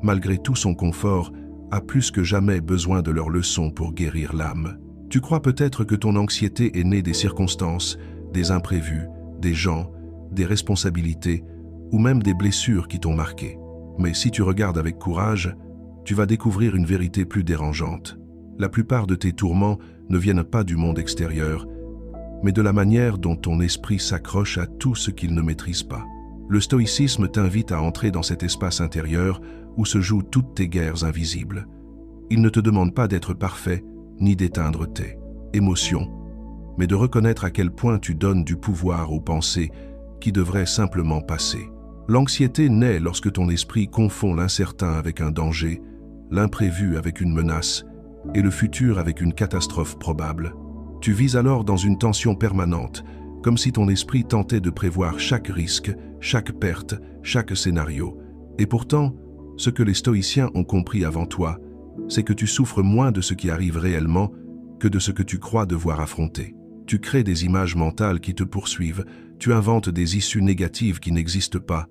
malgré tout son confort, a plus que jamais besoin de leurs leçons pour guérir l'âme. Tu crois peut-être que ton anxiété est née des circonstances, des imprévus, des gens, des responsabilités ou même des blessures qui t'ont marqué. Mais si tu regardes avec courage, tu vas découvrir une vérité plus dérangeante. La plupart de tes tourments ne viennent pas du monde extérieur, mais de la manière dont ton esprit s'accroche à tout ce qu'il ne maîtrise pas. Le stoïcisme t'invite à entrer dans cet espace intérieur où se jouent toutes tes guerres invisibles. Il ne te demande pas d'être parfait, ni d'éteindre tes émotions, mais de reconnaître à quel point tu donnes du pouvoir aux pensées qui devraient simplement passer. L'anxiété naît lorsque ton esprit confond l'incertain avec un danger, l'imprévu avec une menace et le futur avec une catastrophe probable. Tu vis alors dans une tension permanente, comme si ton esprit tentait de prévoir chaque risque, chaque perte, chaque scénario. Et pourtant, ce que les stoïciens ont compris avant toi, c'est que tu souffres moins de ce qui arrive réellement que de ce que tu crois devoir affronter. Tu crées des images mentales qui te poursuivent, tu inventes des issues négatives qui n'existent pas,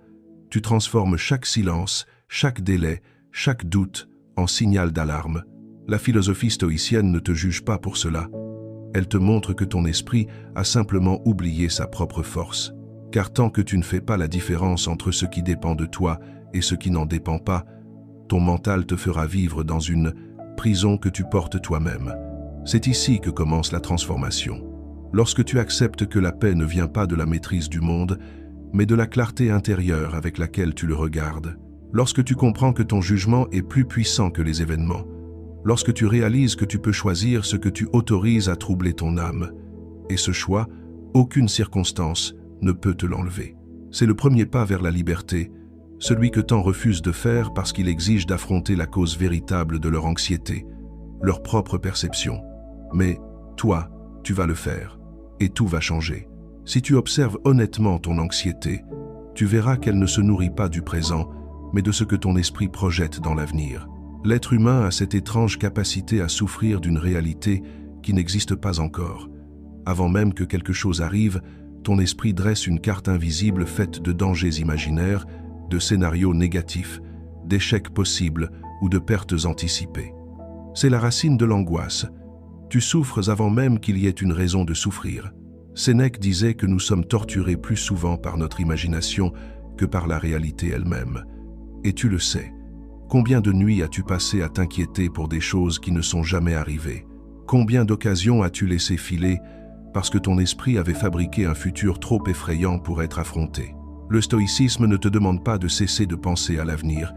tu transformes chaque silence, chaque délai, chaque doute en signal d'alarme. La philosophie stoïcienne ne te juge pas pour cela. Elle te montre que ton esprit a simplement oublié sa propre force. Car tant que tu ne fais pas la différence entre ce qui dépend de toi et ce qui n'en dépend pas, ton mental te fera vivre dans une prison que tu portes toi-même. C'est ici que commence la transformation. Lorsque tu acceptes que la paix ne vient pas de la maîtrise du monde, mais de la clarté intérieure avec laquelle tu le regardes. Lorsque tu comprends que ton jugement est plus puissant que les événements. Lorsque tu réalises que tu peux choisir ce que tu autorises à troubler ton âme. Et ce choix, aucune circonstance ne peut te l'enlever. C'est le premier pas vers la liberté, celui que tant refusent de faire parce qu'il exige d'affronter la cause véritable de leur anxiété, leur propre perception. Mais toi, tu vas le faire, et tout va changer. Si tu observes honnêtement ton anxiété, tu verras qu'elle ne se nourrit pas du présent, mais de ce que ton esprit projette dans l'avenir. L'être humain a cette étrange capacité à souffrir d'une réalité qui n'existe pas encore. Avant même que quelque chose arrive, ton esprit dresse une carte invisible faite de dangers imaginaires, de scénarios négatifs, d'échecs possibles ou de pertes anticipées. C'est la racine de l'angoisse. Tu souffres avant même qu'il y ait une raison de souffrir. Sénèque disait que nous sommes torturés plus souvent par notre imagination que par la réalité elle-même. Et tu le sais. Combien de nuits as-tu passé à t'inquiéter pour des choses qui ne sont jamais arrivées? Combien d'occasions as-tu laissé filer parce que ton esprit avait fabriqué un futur trop effrayant pour être affronté? Le stoïcisme ne te demande pas de cesser de penser à l'avenir,